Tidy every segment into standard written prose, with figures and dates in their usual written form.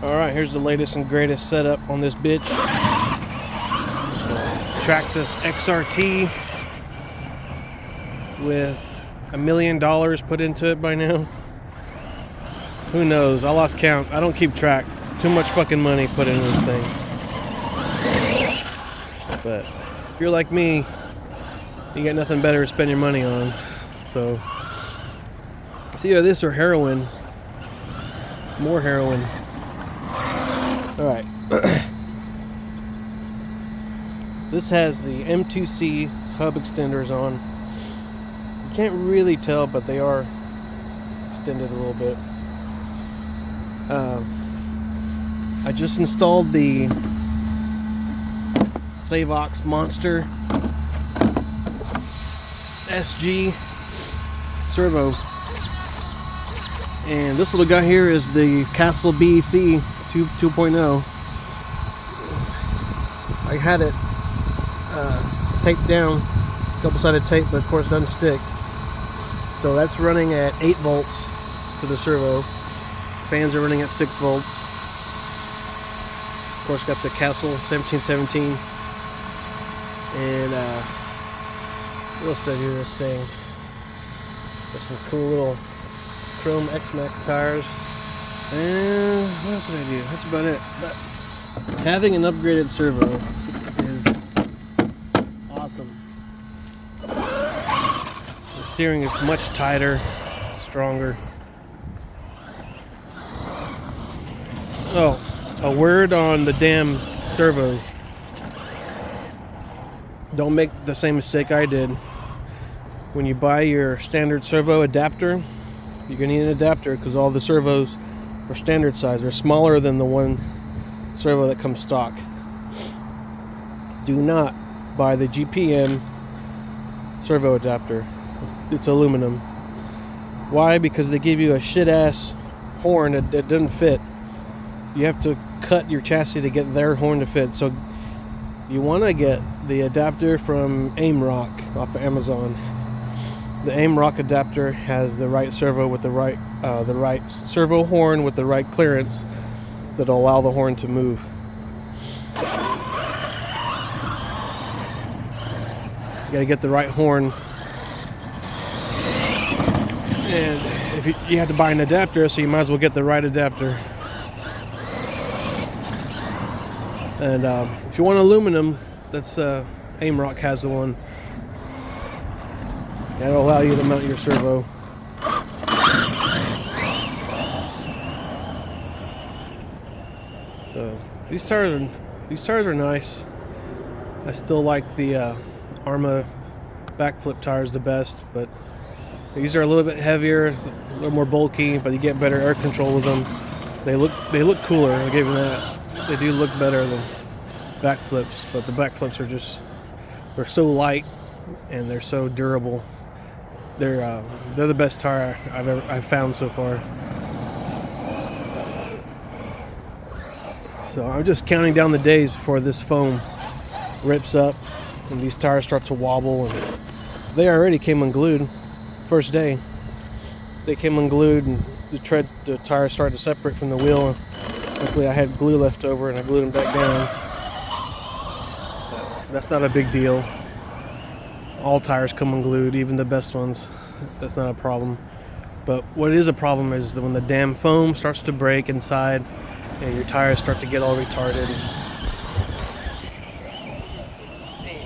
Alright, here's the latest and greatest setup on this bitch. Traxxas XRT with $1 million put into it by now. Who knows? I lost count. I don't keep track. It's too much fucking money put into this thing. But if you're like me, you got nothing better to spend your money on. So it's either this or heroin. More heroin. Alright. This has the M2C hub extenders on. You can't really tell, but they are extended a little bit. I just installed the Savox Monster SG Servo. And this little guy here is the Castle BEC 2.0. I had it taped down, double-sided tape, but of course it doesn't stick. So that's running at 8 volts to the servo. Fans are running at 6 volts. Of course, got the Castle 1717. And what else did I do to this thing? Got some cool little chrome X-Max tires. And what else did I do? That's about it. But having an upgraded servo is awesome. The steering is much tighter, stronger. Oh, a word on the damn servo. Don't make the same mistake I did. When you buy your standard servo adapter, you're going to need an adapter because all the servos are standard size. They're smaller than the one servo that comes stock. Do not buy the GPM servo adapter. It's aluminum. Why? Because they give you a shit ass horn that doesn't fit. You have to cut your chassis to get their horn to fit. So you want to get the adapter from AimRock off of Amazon. The AimRock adapter has the right servo with the right servo horn with the right clearance that'll allow the horn to move. You got to get the right horn, and if you have to buy an adapter, so you might as well get the right adapter. And if you want aluminum, that's AimRock has the one. That'll allow you to mount your servo. So these tires are nice. I still like the Arma backflip tires the best, but these are a little bit heavier, a little more bulky, but you get better air control with them. They look cooler. I'll give you that. They do look better than backflips, but the backflips are they're so light and they're so durable. They're the best tire I've found so far. So I'm just counting down the days before this foam rips up and these tires start to wobble. And they already came unglued. First day, they came unglued and the tires started to separate from the wheel. Luckily, I had glue left over and I glued them back down. But that's not a big deal. All tires come unglued, even the best ones. That's not a problem. But what is a problem is that when the damn foam starts to break inside and your tires start to get all retarded.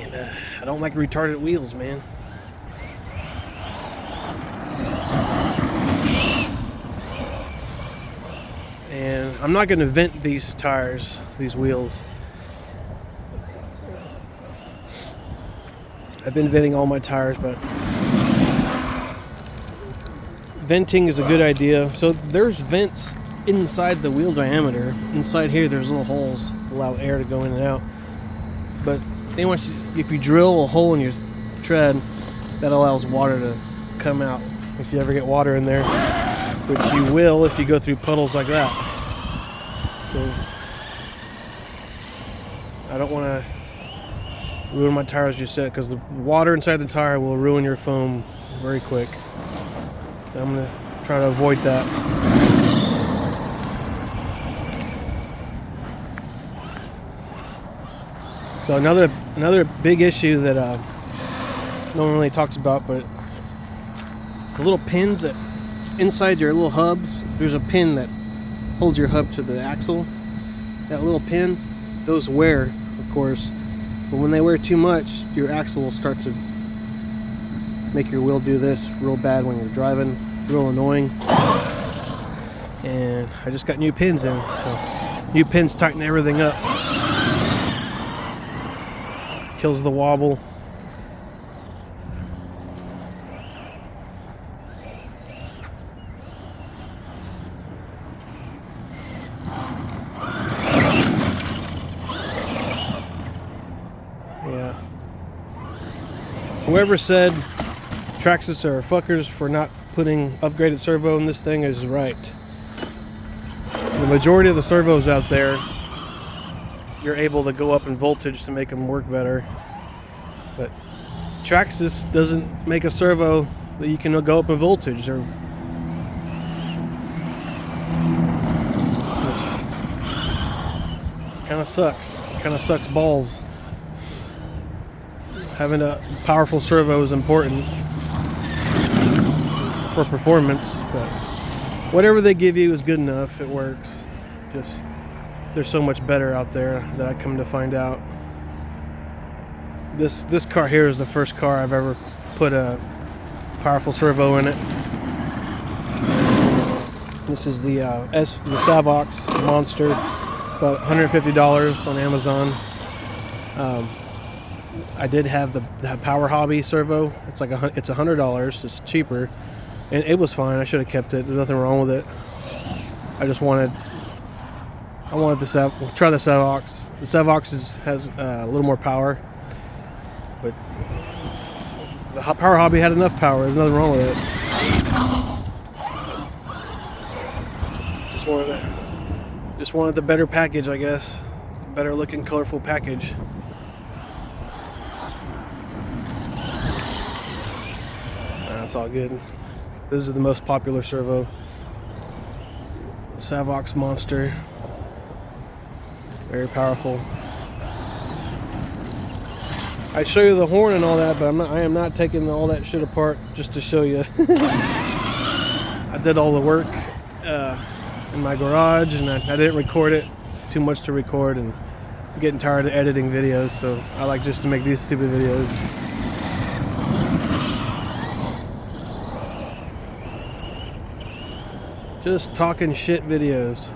And I don't like retarded wheels, man. And I'm not going to vent these tires, these wheels. I've been venting all my tires, but venting is a good idea. So there's vents inside the wheel diameter. Inside here there's little holes that allow air to go in and out. But they want you, if you drill a hole in your tread, that allows water to come out. If you ever get water in there, which you will if you go through puddles like that. So I don't want to ruin my tires just yet, because the water inside the tire will ruin your foam very quick. I'm going to try to avoid that. So another big issue that no one really talks about, but the little pins that inside your little hubs, there's a pin that holds your hub to the axle. That little pin, those wear, of course, but when they wear too much, your axle will start to make your wheel do this real bad when you're driving, real annoying. And I just got new pins in, so new pins tighten everything up. Kills the wobble. Yeah. Whoever said Traxxas are fuckers for not putting upgraded servo in this thing is right. The majority of the servos out there, you're able to go up in voltage to make them work better. But Traxxas doesn't make a servo that you can go up in voltage. Kind of sucks. Kind of sucks balls. Having a powerful servo is important for performance, but whatever they give you is good enough. It works. Just there's so much better out there that I come to find out. This car here is the first car I've ever put a powerful servo in it. This is the Savox Monster, about $150 on Amazon. I did have the Power Hobby servo. It's like it's $100. It's cheaper, and it was fine. I should have kept it. There's nothing wrong with it. I wanted to try the Savox. The Savox has a little more power, but the Power Hobby had enough power. There's nothing wrong with it. Just wanted the better package, I guess. Better looking, colorful package. That's all good. This is the most popular servo. Savox Monster. Very powerful. I show you the horn and all that, but I am not taking all that shit apart just to show you. I did all the work in my garage, and I didn't record it. It's too much to record, and I'm getting tired of editing videos, so I like just to make these stupid videos. Just talking shit videos.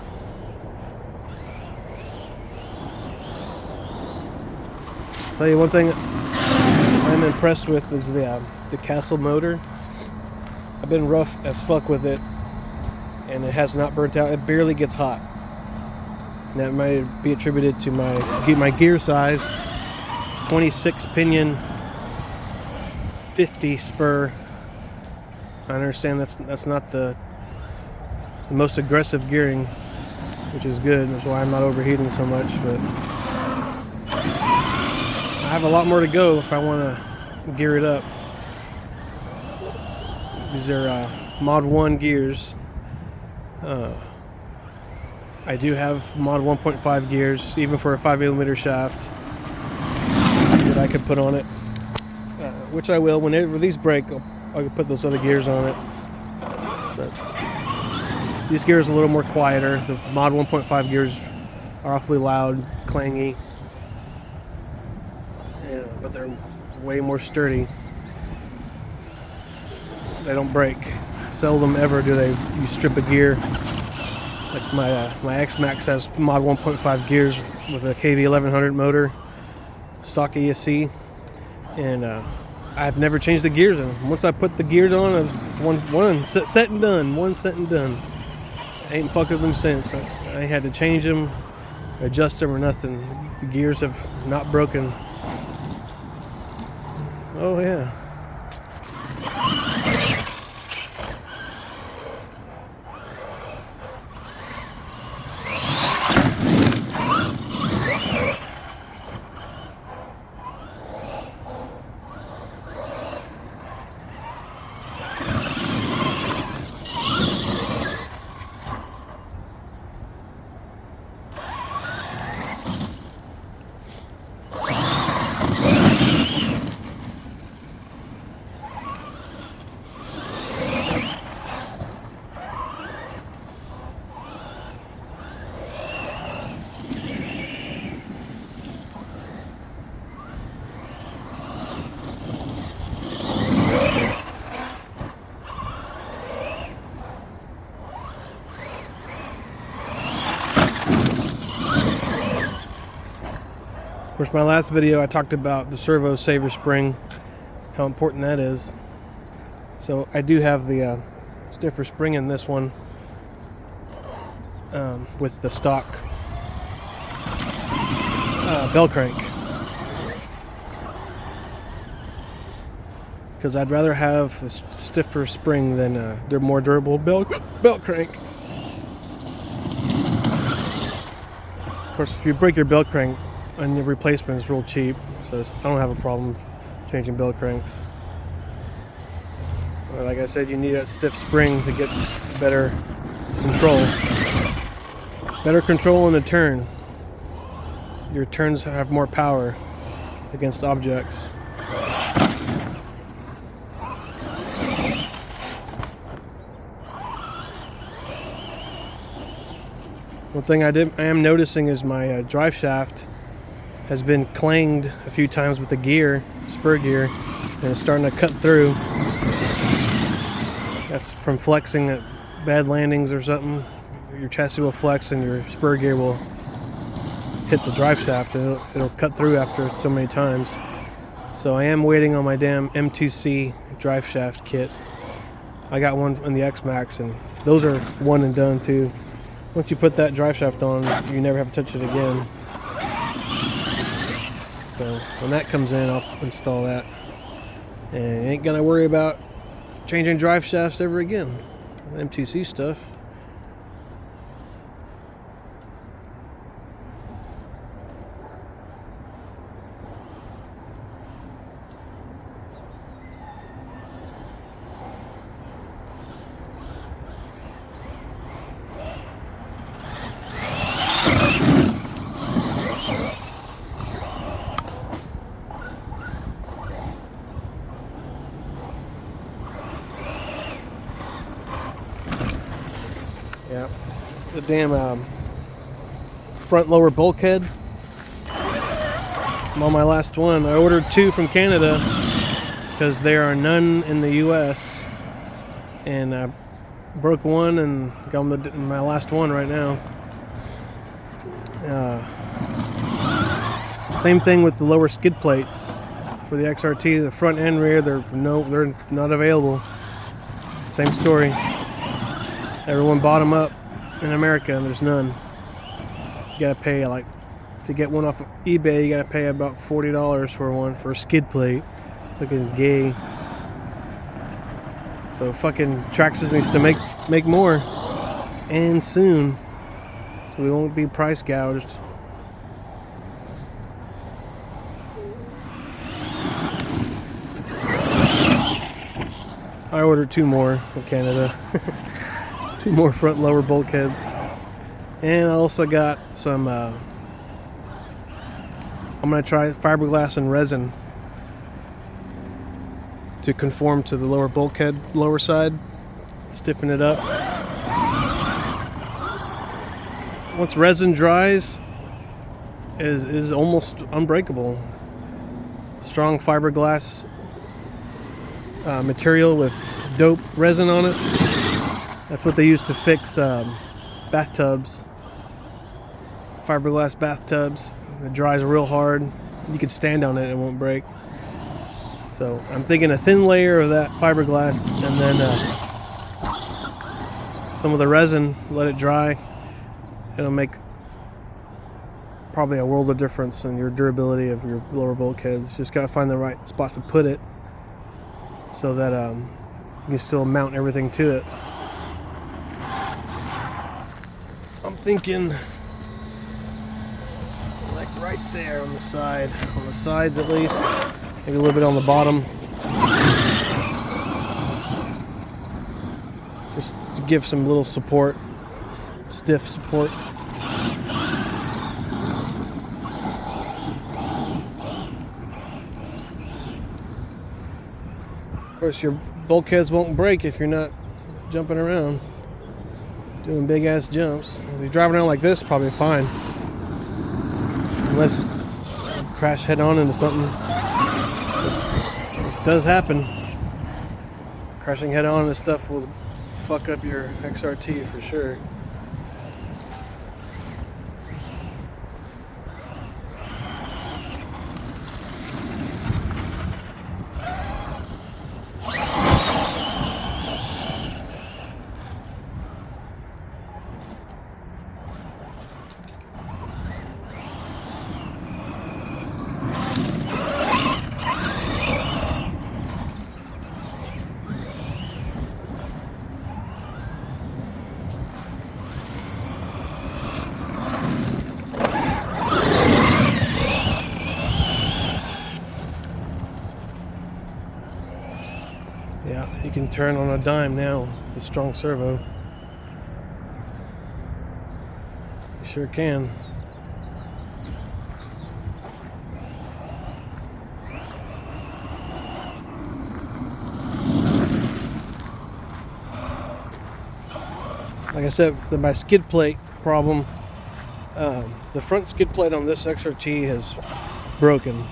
Tell you one thing I'm impressed with is the castle motor. I've been rough as fuck with it, and it has not burnt out. It barely gets hot. And that might be attributed to my gear size, 26 pinion, 50 spur. I understand that's not the most aggressive gearing, which is good. That's why I'm not overheating so much, but I have a lot more to go if I want to gear it up. These are Mod 1 gears. I do have Mod 1.5 gears, even for a 5mm shaft that I could put on it, which I will. Whenever these break, I'll put those other gears on it. But these gears are a little more quieter. The Mod 1.5 gears are awfully loud, clangy, but they're way more sturdy. They don't break. Seldom ever do you strip a gear. Like my X-Max has Mod 1.5 gears with a KV 1100 motor, stock ESC, and I've never changed the gears in them. Once I put the gears on, it's one set and done. One set and done. I ain't fucked with them since. I ain't had to change them, adjust them, or nothing. The gears have not broken. Oh yeah. Of course, my last video I talked about the servo saver spring, how important that is. So I do have the stiffer spring in this one with the stock bell crank, because I'd rather have the stiffer spring than their more durable bell crank. Of course, if you break your bell crank, and the replacement is real cheap, so I don't have a problem changing bell cranks. But like I said, you need that stiff spring to get better control. Better control in a turn. Your turns have more power against objects. One thing I am noticing is my drive shaft has been clanged a few times with the gear, spur gear, and it's starting to cut through. That's from flexing at bad landings or something. Your chassis will flex and your spur gear will hit the drive shaft, and it'll cut through after so many times. So I am waiting on my damn M2C drive shaft kit. I got one in the X-Max, and those are one and done too. Once you put that drive shaft on, you never have to touch it again. So when that comes in, I'll install that. And ain't gonna worry about changing drive shafts ever again. M2C stuff. Yeah, the damn front lower bulkhead. I'm on my last one. I ordered 2 from Canada because there are none in the US, and I broke one and got my last one right now. Same thing with the lower skid plates for the XRT. The front and rear, they're not available. Same story. Everyone bought them up in America, and there's none. You gotta pay, like, to get one off of eBay, you gotta pay about $40 for one for a skid plate. Looking gay. So fucking Traxxas needs to make more, and soon, so we won't be price gouged. I ordered 2 more from Canada. 2 more front lower bulkheads, and I also got some I'm gonna try fiberglass and resin to conform to the lower bulkhead lower side, stiffen it up. Once resin dries, is almost unbreakable. Strong fiberglass material with dope resin on it. That's what they use to fix bathtubs, fiberglass bathtubs. It dries real hard. You can stand on it, it won't break. So I'm thinking a thin layer of that fiberglass, and then some of the resin, let it dry. It'll make probably a world of difference in your durability of your lower bulkheads. Just gotta find the right spot to put it so that you can still mount everything to it. I'm thinking like right there on the side, on the sides at least, maybe a little bit on the bottom, just to give some little support, stiff support. Of course, your bulkheads won't break if you're not jumping around, doing big ass jumps. If you're driving around like this, probably fine. Unless you crash head on into something. It does happen. Crashing head on into stuff will fuck up your XRT for sure. can turn on a dime now with the strong servo. You sure can. Like I said, my skid plate problem, the front skid plate on this XRT has broken.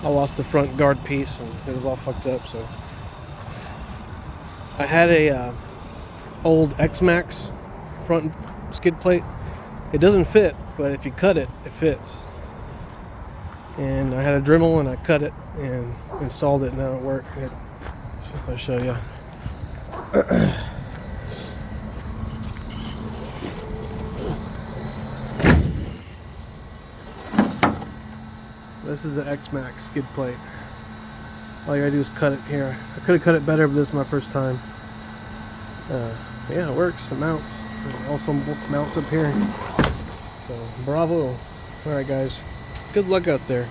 I lost the front guard piece and it was all fucked up. So I had a old X-Max front skid plate. It doesn't fit, but if you cut it, it fits. And I had a Dremel and I cut it and installed it. Now it worked. I'll show you. This is an X-Max skid plate. All you gotta do is cut it here. I could have cut it better, but this is my first time. Yeah, it works. It mounts. It also mounts up here. So, bravo. Alright guys, good luck out there.